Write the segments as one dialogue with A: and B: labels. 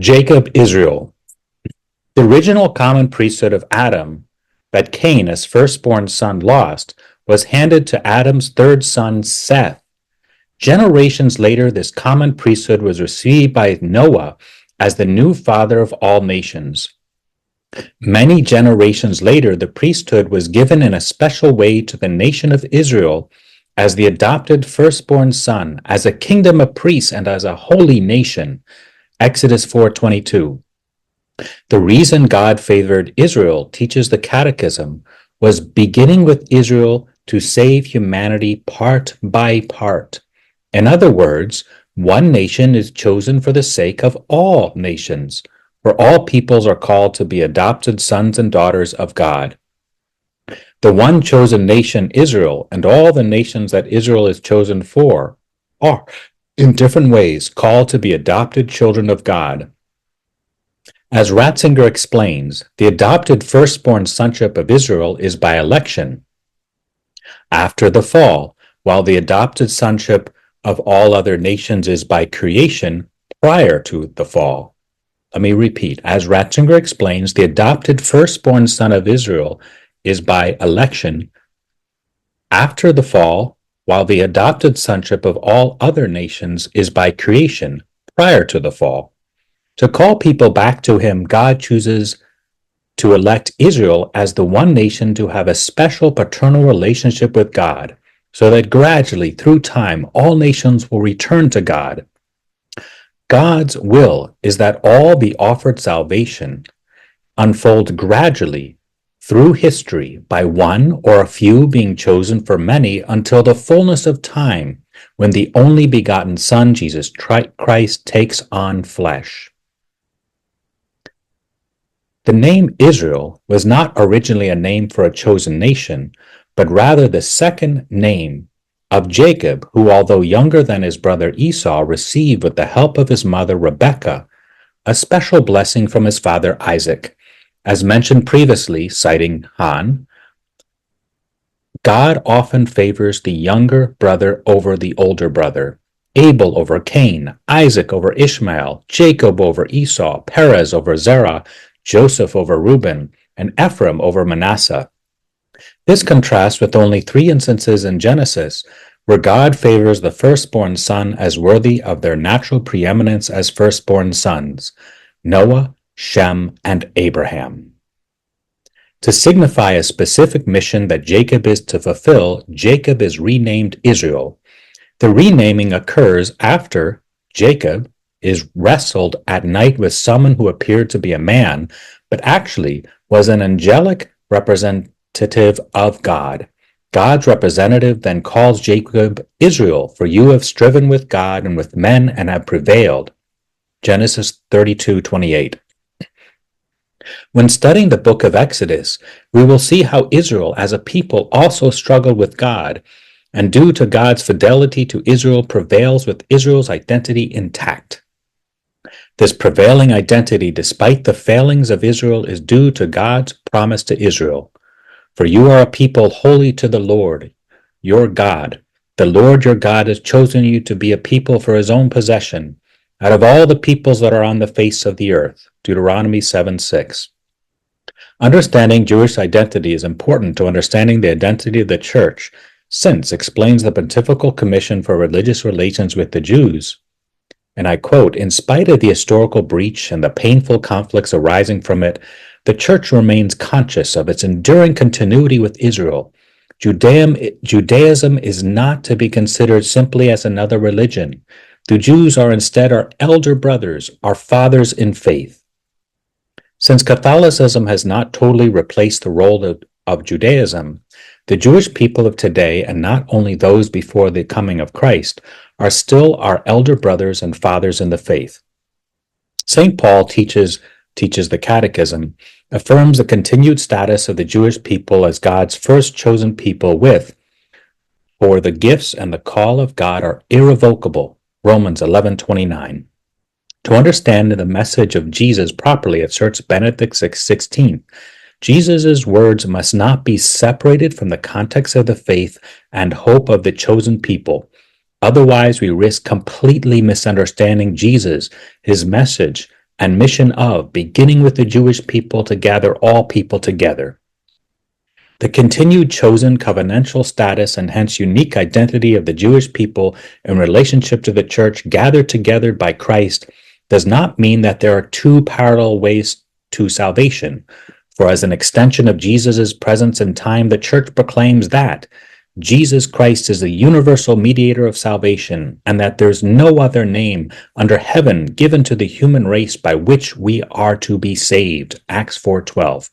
A: Jacob, Israel. The original common priesthood of Adam that Cain, as firstborn son, lost was handed to Adam's third son, Seth. Generations later, this common priesthood was received by Noah as the new father of all nations. Many generations later, the priesthood was given in a special way to the nation of Israel as the adopted firstborn son, as a kingdom of priests, and as a holy nation. Exodus 4:22. The reason God favored Israel, teaches the Catechism, was beginning with Israel to save humanity part by part. In other words, one nation is chosen for the sake of all nations, for all peoples are called to be adopted sons and daughters of God. The one chosen nation, Israel, and all the nations that Israel is chosen for, are, in different ways, called to be adopted children of God. As Ratzinger explains, the adopted firstborn sonship of Israel is by election. After the fall, while the adopted sonship of all other nations is by creation prior to the fall. Let me repeat. As Ratzinger explains, the adopted firstborn son of Israel is by election after the fall, while the adopted sonship of all other nations is by creation prior to the fall. To call people back to him, God chooses to elect Israel as the one nation to have a special paternal relationship with God, so that gradually, through time, all nations will return to God. God's will is that all be offered salvation unfold gradually through history by one or a few being chosen for many until the fullness of time when the only begotten Son, Jesus Christ, takes on flesh. The name Israel was not originally a name for a chosen nation, but rather the second name of Jacob, who, although younger than his brother Esau, received with the help of his mother Rebekah a special blessing from his father Isaac. As mentioned previously, citing Han, God often favors the younger brother over the older brother. Abel over Cain, Isaac over Ishmael, Jacob over Esau, Perez over Zerah, Joseph over Reuben, and Ephraim over Manasseh. This contrasts with only 3 instances in Genesis where God favors the firstborn son as worthy of their natural preeminence as firstborn sons: Noah, Shem, and Abraham. To signify a specific mission that Jacob is to fulfill, Jacob is renamed Israel. The renaming occurs after Jacob is wrestled at night with someone who appeared to be a man, but actually was an angelic representative of God. God's representative then calls Jacob Israel, for you have striven with God and with men and have prevailed. Genesis 32:28. When studying the book of Exodus, we will see how Israel as a people also struggled with God, and due to God's fidelity to Israel, prevails with Israel's identity intact. This prevailing identity, despite the failings of Israel, is due to God's promise to Israel. For you are a people holy to the Lord, your God. The Lord your God has chosen you to be a people for his own possession, out of all the peoples that are on the face of the earth. Deuteronomy 7:6. Understanding Jewish identity is important to understanding the identity of the Church, since explains the Pontifical Commission for Religious Relations with the Jews. And I quote, "In spite of the historical breach and the painful conflicts arising from it, the Church remains conscious of its enduring continuity with Israel. Judaism is not to be considered simply as another religion. The Jews are instead our elder brothers, our fathers in faith." Since Catholicism has not totally replaced the role of Judaism, the Jewish people of today, and not only those before the coming of Christ, are still our elder brothers and fathers in the faith. St. Paul teaches the Catechism, affirms the continued status of the Jewish people as God's first chosen people with, "For the gifts and the call of God are irrevocable." Romans 11:29. To understand the message of Jesus properly, asserts Benedict XVI, Jesus' words must not be separated from the context of the faith and hope of the chosen people. Otherwise, we risk completely misunderstanding Jesus, his message, and mission of, beginning with the Jewish people to gather all people together. The continued chosen covenantal status and hence unique identity of the Jewish people in relationship to the church gathered together by Christ does not mean that there are two parallel ways to salvation, for as an extension of Jesus' presence in time, the church proclaims that Jesus Christ is the universal mediator of salvation, and that there's no other name under heaven given to the human race by which we are to be saved. Acts 4:12.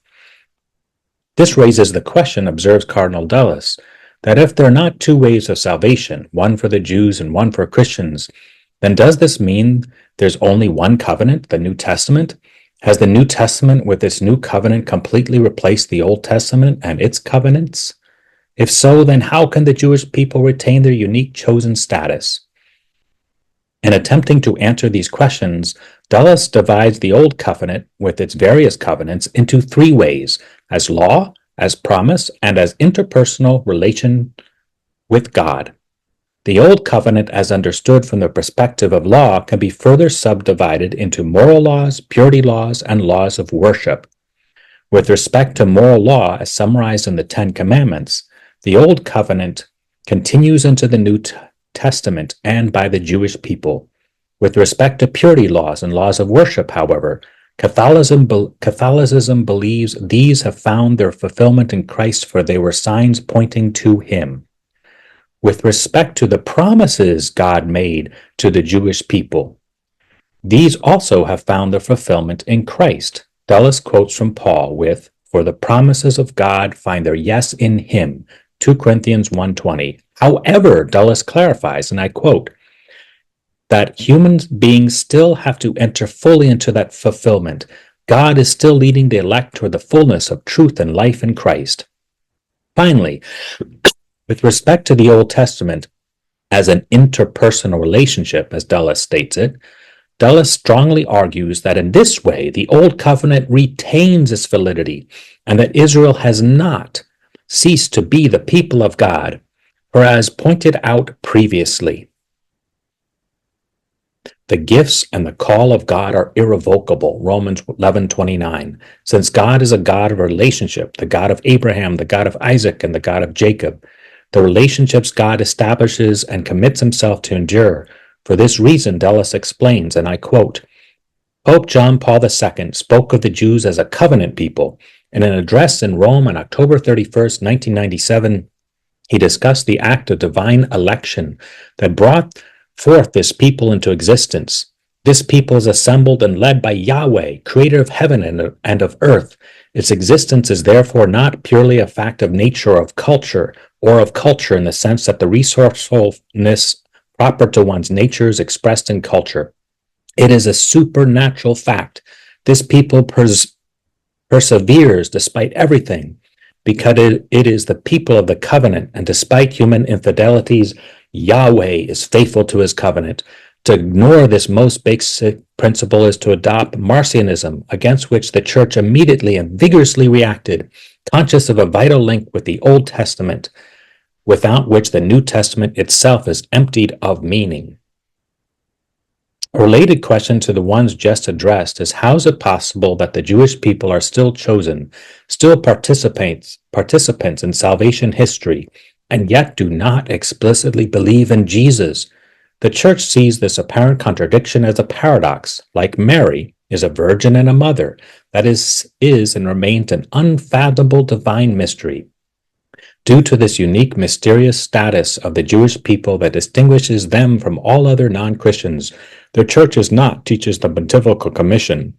A: This raises the question, observes Cardinal Dulles, that if there are not two ways of salvation, one for the Jews and one for Christians, then does this mean there's only one covenant, the New Testament? Has the New Testament with its new covenant completely replaced the Old Testament and its covenants? If so, then how can the Jewish people retain their unique chosen status? In attempting to answer these questions, Dulles divides the Old Covenant with its various covenants into three ways: as law, as promise, and as interpersonal relation with God. The Old Covenant, as understood from the perspective of law, can be further subdivided into moral laws, purity laws, and laws of worship. With respect to moral law, as summarized in the Ten Commandments, the Old Covenant continues into the New Testament and by the Jewish people. With respect to purity laws and laws of worship, however, Catholicism believes these have found their fulfillment in Christ, for they were signs pointing to him. With respect to the promises God made to the Jewish people, these also have found their fulfillment in Christ. Dulles quotes from Paul with, "For the promises of God find their yes in him," 2 Corinthians 1:20. However, Dulles clarifies, and I quote, that human beings still have to enter fully into that fulfillment. God is still leading the elect toward the fullness of truth and life in Christ. Finally, with respect to the Old Testament as an interpersonal relationship, as Dulles states it, Dulles strongly argues that in this way the Old Covenant retains its validity and that Israel has not ceased to be the people of God, for as pointed out previously, the gifts and the call of God are irrevocable, Romans 11:29, since God is a God of relationship, the God of Abraham, the God of Isaac, and the God of Jacob. The relationships God establishes and commits himself to endure. For this reason, Dulles explains, and I quote, Pope John Paul II spoke of the Jews as a covenant people. In an address in Rome on October 31st, 1997, he discussed the act of divine election that brought forth this people into existence. This people is assembled and led by Yahweh, creator of heaven and of earth. Its existence is therefore not purely a fact of nature or of culture, in the sense that the resourcefulness proper to one's nature is expressed in culture. It is a supernatural fact. This people perseveres despite everything, because it is the people of the covenant, and despite human infidelities, Yahweh is faithful to his covenant. To ignore this most basic principle is to adopt Marcionism, against which the Church immediately and vigorously reacted, conscious of a vital link with the Old Testament, without which the New Testament itself is emptied of meaning. A related question to the ones just addressed is, how is it possible that the Jewish people are still chosen, still participants in salvation history, and yet do not explicitly believe in Jesus? The Church sees this apparent contradiction as a paradox. Like Mary is a virgin and a mother, that is and remains an unfathomable divine mystery. Due to this unique, mysterious status of the Jewish people that distinguishes them from all other non-Christians, the Church teaches the Pontifical Commission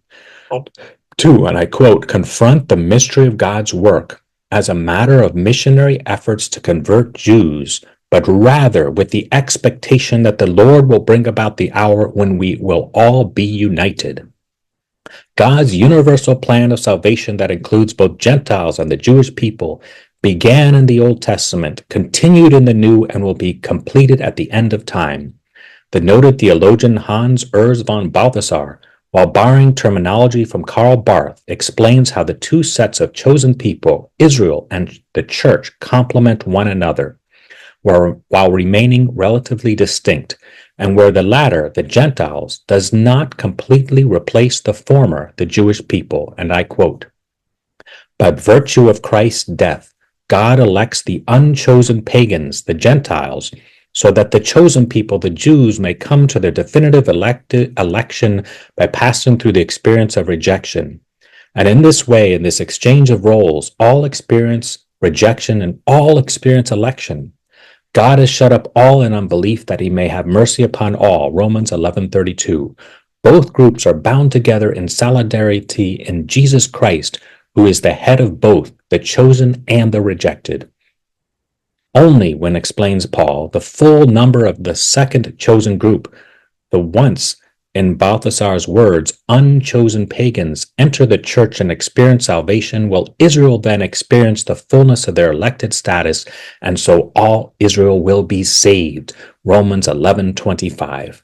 A: to, and I quote, confront the mystery of God's work as a matter of missionary efforts to convert Jews, but rather with the expectation that the Lord will bring about the hour when we will all be united. God's universal plan of salvation that includes both Gentiles and the Jewish people began in the Old Testament, continued in the New, and will be completed at the end of time. The noted theologian Hans Urs von Balthasar, while borrowing terminology from Karl Barth, explains how the two sets of chosen people, Israel and the Church, complement one another. while remaining relatively distinct, and where the latter, the Gentiles, does not completely replace the former, the Jewish people. And I quote, "By virtue of Christ's death, God elects the unchosen pagans, the Gentiles, so that the chosen people, the Jews, may come to their definitive election by passing through the experience of rejection. And in this way, in this exchange of roles, all experience rejection and all experience election. God has shut up all in unbelief that he may have mercy upon all." Romans 11:32. Both groups are bound together in solidarity in Jesus Christ, who is the head of both, the chosen and the rejected. Only when, explains Paul, the full number of the second chosen group, the once, in Balthasar's words, unchosen pagans, enter the church and experience salvation, will Israel then experience the fullness of their elected status, and so all Israel will be saved. Romans 11:25.